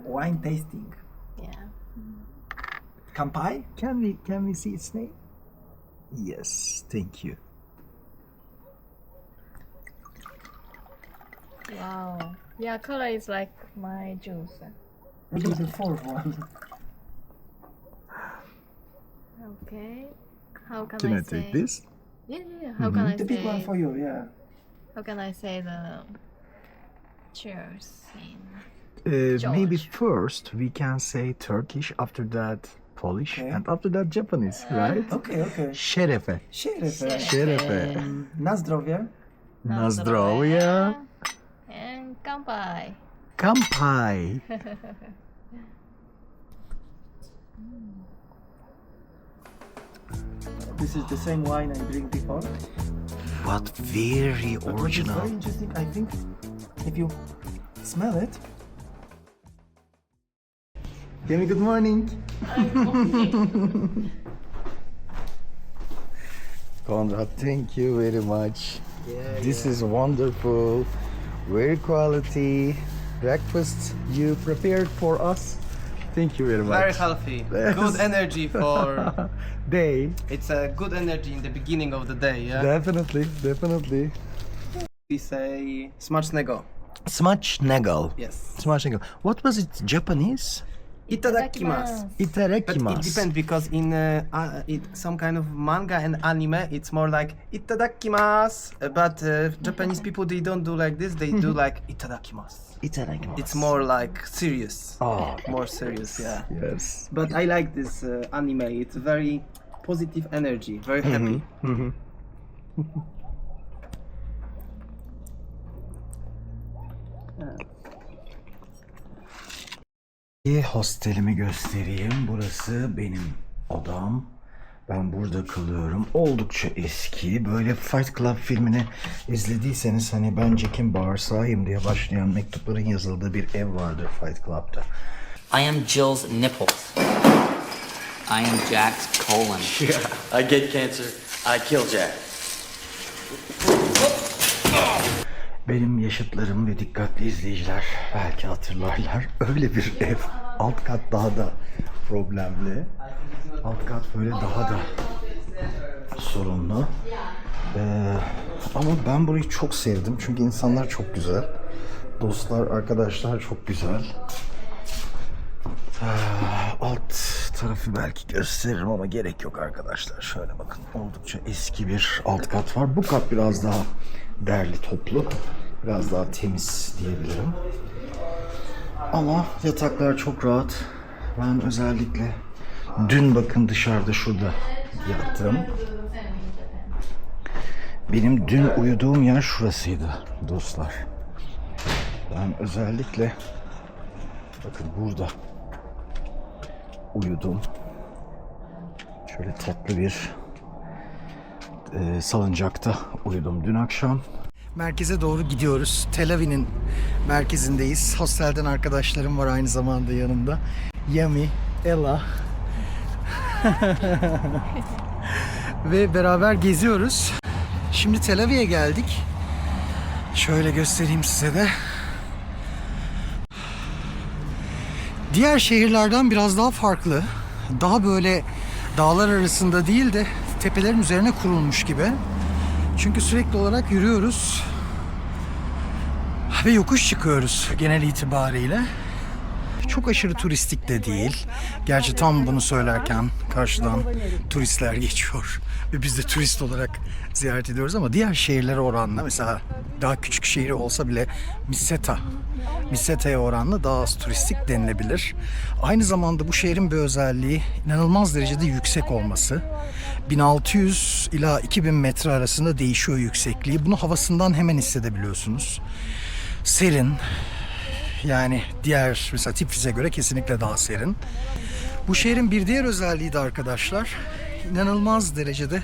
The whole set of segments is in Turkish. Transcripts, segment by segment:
Wine tasting. Yeah. Kampai? Can we see its name? Yes, thank you. Wow. Yeah, color is like my juice. Which is the fourth one? Okay. How can Can I I say? take this? Yeah. How can I The big one say? for you, yeah. How can I say the cheers in? Maybe George. first we can say Turkish, after that Polish, Okay. and after that Japanese, right? Okay. Şerefe. Şerefe. Şerefe. Na zdrowie. Na zdrowie. And kampai. Kampai. This is the same wine I drink before. What very But what is original. very interesting, I think, if you smell it. Yemi, good morning. Konrad, thank you very much. This is wonderful. Very quality breakfast you prepared for us. Thank you very much. Very healthy. Good energy for. Day. It's a good energy in the beginning of the day, yeah? Definitely. We say smacznego. Smacznego. Yes. Smacznego. What was it? Japanese? Itadakimasu. But it Itadakimasu. depends because in some kind of manga and anime it's more like itadakimasu, but Japanese people they don't do like this. They do like itadakimasu. Itadakimasu. It's more like serious. Oh, More serious, yeah. yes. But I like this anime. It's very positive energy, very happy. Hostelimi göstereyim. Burası benim odam. Ben burada kalıyorum. Oldukça eski. Böyle Fight Club filmini izlediyseniz hani ben Jack'in bağırsağıyım diye başlayan mektupların yazıldığı bir ev vardır Fight Club'da. I am Jill's nipples. I am Jack's colon. I get cancer. I kill Jack. Benim yaşıtlarım ve dikkatli izleyiciler belki hatırlarlar. Öyle bir ev. Alt kat daha da problemli. Alt kat böyle daha da sorunlu. Ama ben burayı çok sevdim. Çünkü insanlar çok güzel. Dostlar, arkadaşlar çok güzel. Alt tarafı belki gösteririm ama gerek yok arkadaşlar. Şöyle bakın, oldukça eski bir alt kat var. Bu kat biraz daha derli toplu. Biraz daha temiz diyebilirim. Ama yataklar çok rahat. Ben özellikle dün bakın dışarıda şurada yattım. Benim dün uyuduğum yer şurasıydı dostlar. Ben özellikle bakın burada uyudum. Şöyle tatlı bir salıncakta uyudum dün akşam. Merkeze doğru gidiyoruz. Tel Aviv'in merkezindeyiz. Hostelden arkadaşlarım var aynı zamanda yanımda. Yemi, Ella ve beraber geziyoruz. Şimdi Tel Aviv'e geldik. Şöyle göstereyim size de. Diğer şehirlerden biraz daha farklı. Daha böyle dağlar arasında değil de tepelerin üzerine kurulmuş gibi. Çünkü sürekli olarak yürüyoruz ve yokuş çıkıyoruz genel itibariyle. Çok aşırı turistik de değil. Gerçi tam bunu söylerken karşıdan turistler geçiyor ve biz de turist olarak ziyaret ediyoruz ama diğer şehirlere oranla, mesela daha küçük şehir olsa bile Miseta'ya oranla daha az turistik denilebilir. Aynı zamanda bu şehrin bir özelliği inanılmaz derecede yüksek olması. 1600 ila 2000 metre arasında değişiyor yüksekliği. Bunu havasından hemen hissedebiliyorsunuz. Serin, yani diğer mesela Tiflis'e göre kesinlikle daha serin. Bu şehrin bir diğer özelliği de arkadaşlar, inanılmaz derecede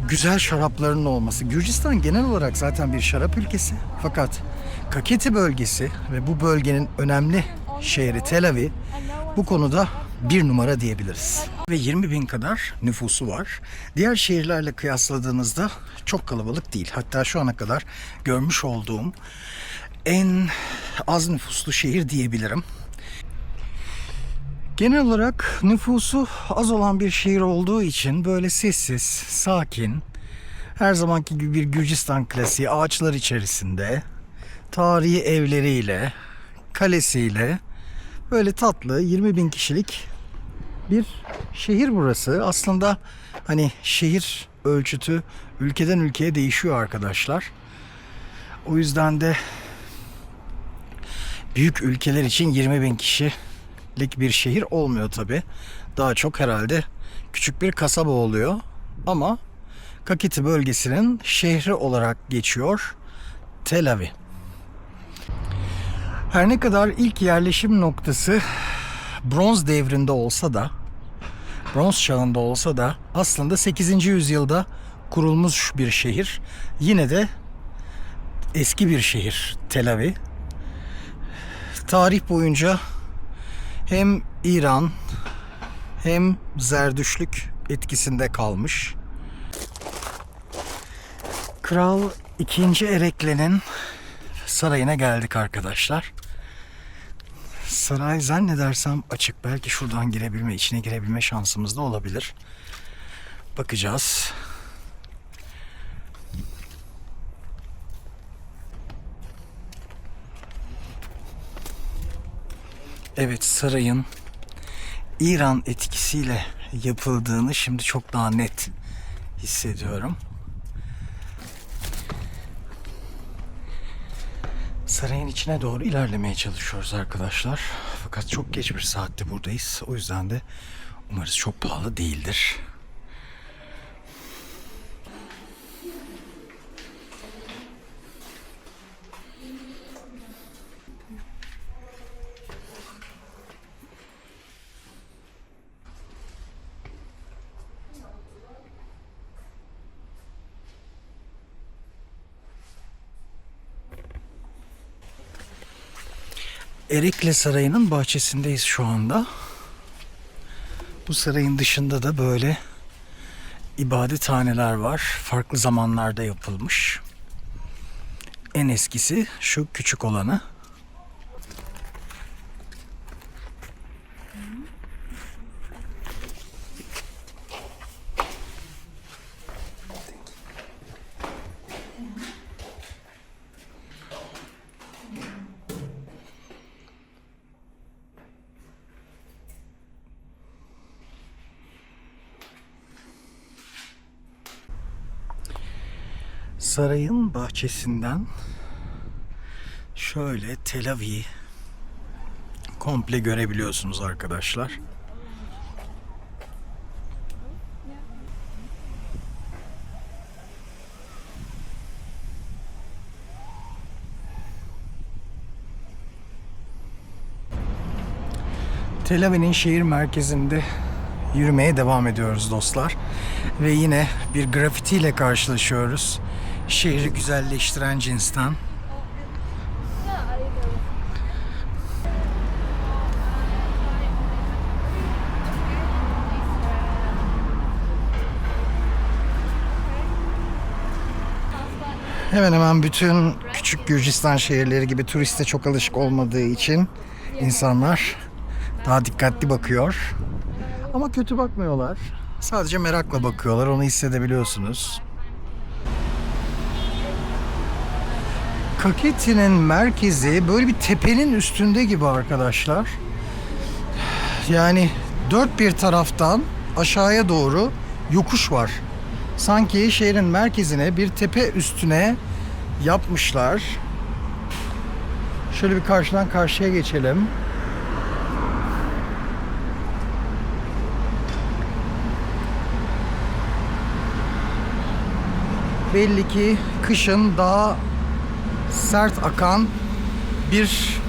güzel şaraplarının olması. Gürcistan genel olarak zaten bir şarap ülkesi. Fakat Kakheti bölgesi ve bu bölgenin önemli şehri Tel Aviv bu konuda bir numara diyebiliriz. Ve 20.000 kadar nüfusu var. Diğer şehirlerle kıyasladığınızda çok kalabalık değil. Hatta şu ana kadar görmüş olduğum en az nüfuslu şehir diyebilirim. Genel olarak nüfusu az olan bir şehir olduğu için böyle sessiz, sakin, her zamanki gibi bir Gürcistan klasiği, ağaçlar içerisinde, tarihi evleriyle, kalesiyle, böyle tatlı 20.000 kişilik bir şehir burası. Aslında hani şehir ölçütü ülkeden ülkeye değişiyor arkadaşlar. O yüzden de büyük ülkeler için 20.000 kişilik bir şehir olmuyor tabi. Daha çok herhalde küçük bir kasaba oluyor. Ama Kakheti bölgesinin şehri olarak geçiyor Tel Aviv. Her ne kadar ilk yerleşim noktası Bronz devrinde olsa da, Bronz çağında olsa da aslında 8. yüzyılda kurulmuş bir şehir. Yine de eski bir şehir Tel Aviv. Tarih boyunca hem İran hem Zerdüştlük etkisinde kalmış. Kral II. Erekle'nin sarayına geldik arkadaşlar. Saray zannedersem açık. Belki şuradan girebilme, içine girebilme şansımız da olabilir. Bakacağız. Evet, sarayın İran etkisiyle yapıldığını şimdi çok daha net hissediyorum. Sarayın içine doğru ilerlemeye çalışıyoruz arkadaşlar. Fakat çok geç bir saatte buradayız. O yüzden de umarız çok pahalı değildir. Erikli Sarayı'nın bahçesindeyiz şu anda. Bu sarayın dışında da böyle ibadethaneler var. Farklı zamanlarda yapılmış. En eskisi şu küçük olanı. Sarayın bahçesinden şöyle Tel Aviv'i komple görebiliyorsunuz arkadaşlar. Tel Aviv'in şehir merkezinde yürümeye devam ediyoruz dostlar. Ve yine bir grafitiyle karşılaşıyoruz. Şehri güzelleştiren cinsten. Hemen hemen bütün küçük Gürcistan şehirleri gibi turiste çok alışık olmadığı için insanlar daha dikkatli bakıyor. Ama kötü bakmıyorlar. Sadece merakla bakıyorlar. Onu hissedebiliyorsunuz. Kakheti'nin merkezi böyle bir tepenin üstünde gibi arkadaşlar. Yani dört bir taraftan aşağıya doğru yokuş var. Sanki şehrin merkezine bir tepe üstüne yapmışlar. Şöyle bir karşıdan karşıya geçelim. Belli ki kışın daha sert akan bir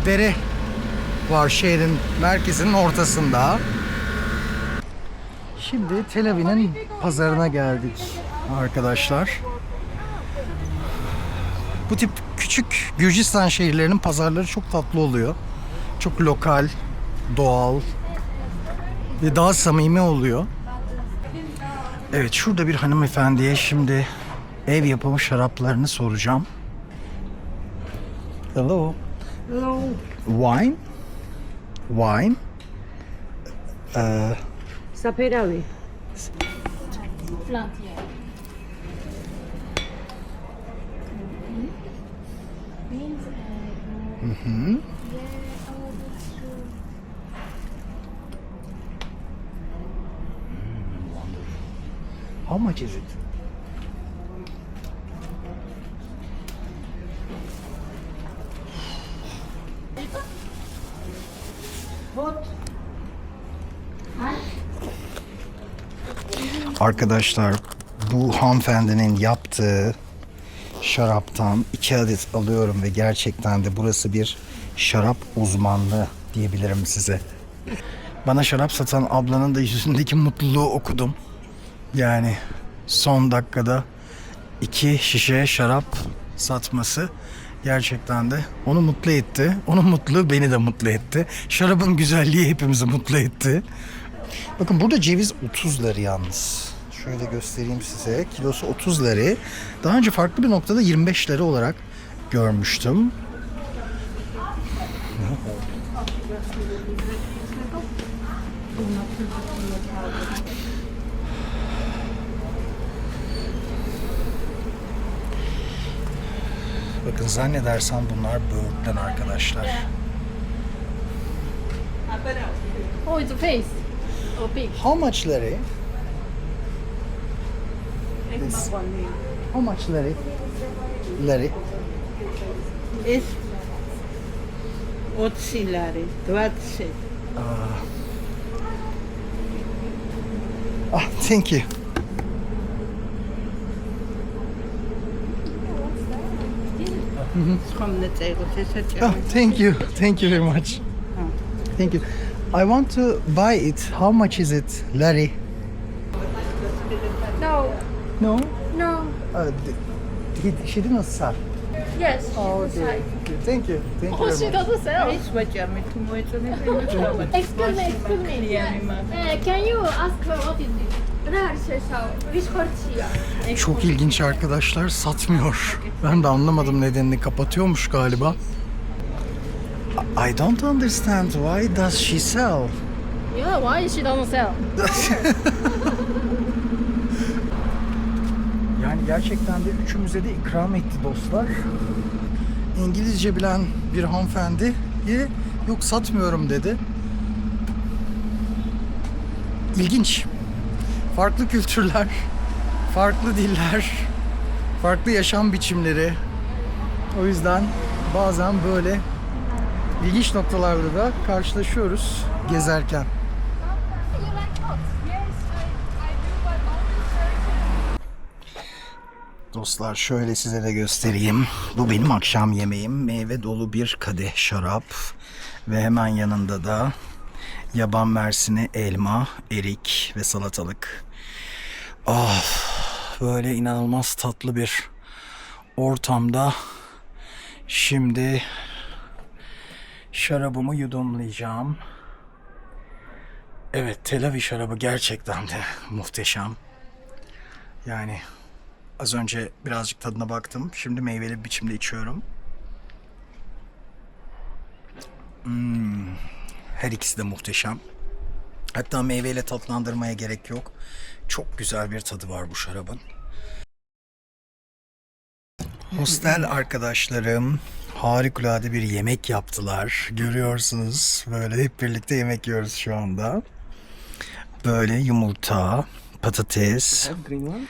dere var şehrin merkezinin ortasında. Şimdi Tel Aviv'in pazarına geldik arkadaşlar. Bu tip küçük Gürcistan şehirlerinin pazarları çok tatlı oluyor. Çok lokal, doğal ve daha samimi oluyor. Evet, şurada bir hanımefendiye şimdi ev yapımı şaraplarını soracağım. Hello. Hello. Wine? Wine? Saperavi. Flantier. How much is it? Arkadaşlar, bu hanımefendinin yaptığı şaraptan 2 adet alıyorum ve gerçekten de burası bir şarap uzmanlığı diyebilirim size. Bana şarap satan ablanın da yüzündeki mutluluğu okudum. Yani son dakikada 2 şişe şarap satması gerçekten de onu mutlu etti. Onun mutluluğu beni de mutlu etti. Şarabın güzelliği hepimizi mutlu etti. Bakın burada ceviz 30 lira yalnız. Şöyle göstereyim size. Kilosu 30 lira. Daha önce farklı bir noktada 25 lira olarak görmüştüm. Bakın zannedersem bunlar böğürtlen arkadaşlar. Oh, it's a face. Oh, big. How much Larry? This. How much Larry? Larry? Es oscillare, 20. Ah, thank you. From the table, Oh, thank you. Thank you very much. Thank you. I want to buy it. How much is it, Larry? No, No? no. She didn't sell. Yes, she Oh, was okay. like, Thank you. Thank you Oh, very she much. doesn't sell. excuse me. Can you ask her what is it? Which hortia? Çok ilginç arkadaşlar, satmıyor. Ben de anlamadım nedenini, kapatıyormuş galiba. I don't understand, why does she sell? Yeah, why she doesn't sell? Yani gerçekten de üçümüze de ikram etti dostlar. İngilizce bilen bir hanımefendi yok satmıyorum dedi. İlginç. Farklı kültürler, farklı diller, farklı yaşam biçimleri. O yüzden bazen böyle ilginç noktalarda da karşılaşıyoruz gezerken. Dostlar şöyle size de göstereyim. Bu benim akşam yemeğim. Meyve dolu bir kadeh şarap. Ve hemen yanında da yaban mersini, elma, erik ve salatalık. Ah, böyle inanılmaz tatlı bir ortamda şimdi şarabımı yudumlayacağım. Evet, Tel Aviv şarabı gerçekten de muhteşem. Yani az önce birazcık tadına baktım. Şimdi meyveli bir biçimde içiyorum. Her ikisi de muhteşem. Hatta meyveyle tatlandırmaya gerek yok. Çok güzel bir tadı var bu şarabın. Hostel arkadaşlarım harikulade bir yemek yaptılar. Görüyorsunuz, böyle hep birlikte yemek yiyoruz şu anda. Böyle yumurta, patates, Green one?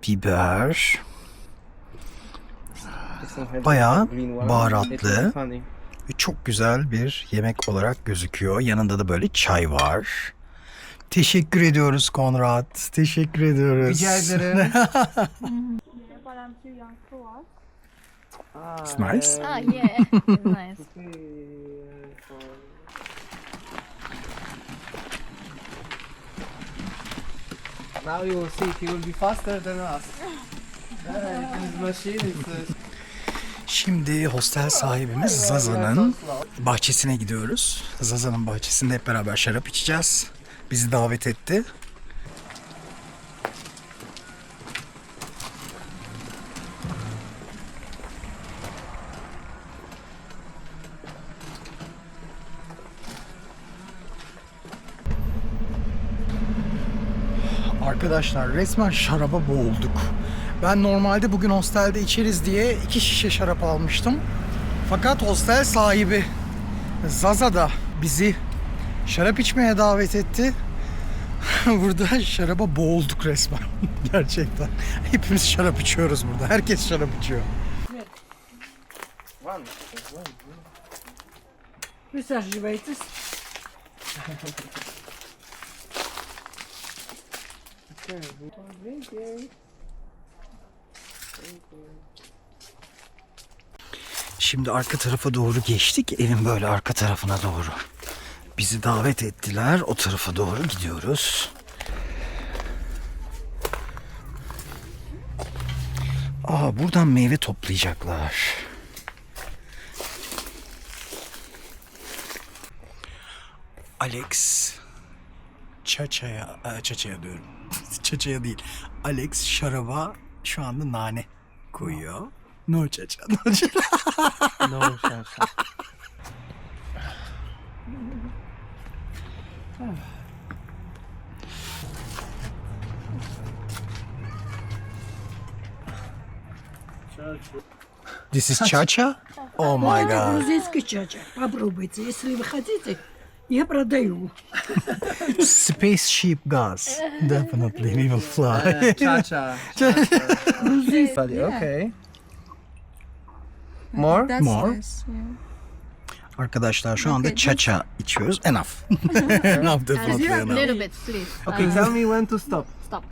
biber, This one has bayağı green one. baharatlı. It's really funny. ve çok güzel bir yemek olarak gözüküyor. Yanında da böyle çay var. Teşekkür ediyoruz Konrad. Teşekkür ediyoruz. Rica ederim. It's nice. Ah, yeah. It's nice. Now you will see, he will be faster than us. His machine is... Şimdi hostel sahibimiz Zaza'nın bahçesine gidiyoruz. Zaza'nın bahçesinde hep beraber şarap içeceğiz. Bizi davet etti. Arkadaşlar resmen şaraba boğulduk. Ben normalde bugün hostelde içeriz diye 2 şişe şarap almıştım. Fakat hostel sahibi Zaza da bizi şarap içmeye davet etti. Burada şaraba boğulduk resmen. Gerçekten. Hepimiz şarap içiyoruz burada. Herkes şarap içiyor. Присаживайтесь. Şimdi arka tarafa doğru geçtik. Evin böyle arka tarafına doğru. Bizi davet ettiler. O tarafa doğru gidiyoruz. Buradan meyve toplayacaklar. Alex Çaça'ya diyorum. Çaça'ya değil. Alex şaraba şu anda nane koyuyor. No çaça. No çaça. No, Shasha. This is Chacha? Oh my god. Грузинский чача. Попробуйте. Если вы хотите, я продаю. Spaceship gas. Definitely we will fly. Cha-cha. Okay. More? More. Arkadaşlar şu anda Chacha içiyoruz. Enough. Enough definitely A enough. little bit, please. Okay, tell me when to stop. Stop.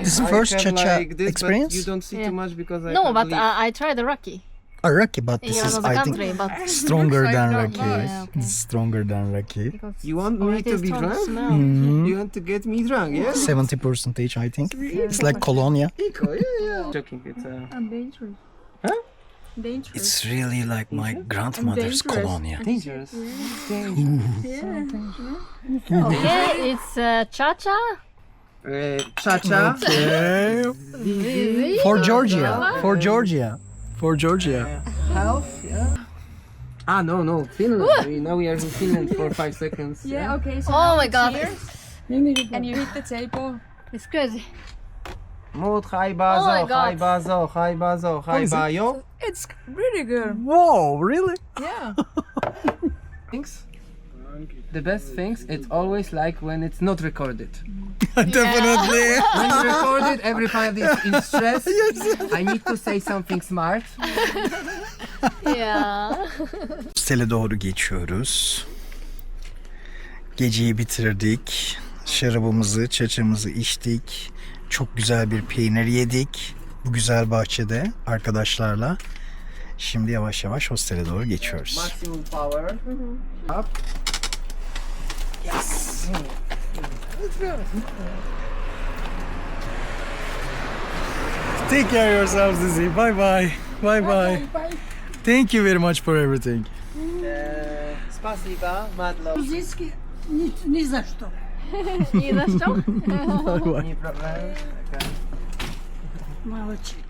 This is the first have cha-cha like this, experience? But you don't see Yeah. too much because I No, can't but believe- I tried the Rocky Rocky, but in this is another I think country, but stronger than Yeah, Rocky. okay. This is stronger than Rocky. because You want me already to be strong drunk? smell. You want to get me drunk, yeah? 70% I think. It's like colonia. Eco, yeah. Joking, it's Dangerous. Huh? Dangerous. It's really like my grandmother's dangerous. colonia. dangerous. Yeah, it's cha-cha. Cha-cha. For Georgia. For Georgia. For Georgia. Health, yeah. No, Finland. Now we are in Finland for 5 seconds. Yeah, okay, so Oh now my god, cheers, and you hit the table. it's crazy. Mood, hi Oh my bazo, God. hi bazo, hi bazo, hi bayo. It's really good. Whoa, really? Yeah. Things. The best things, it's always like when it's not recorded. Definitely. When you record it, everybody is in stress. I need to say something smart. Yeah. Hostele doğru geçiyoruz. Geceyi bitirdik. Şarabımızı, çaçamızı içtik. Çok güzel bir peynir yedik. Bu güzel bahçede arkadaşlarla. Şimdi yavaş yavaş hostele doğru geçiyoruz. Maximum power. Up. Yes. Take care of yourselves, Izzy. Bye bye. Bye bye. Thank you very much for everything. Spasiba, mad love. Грузинский ни за что. Ни за что. Bye bye. Nie problem. Молодчик.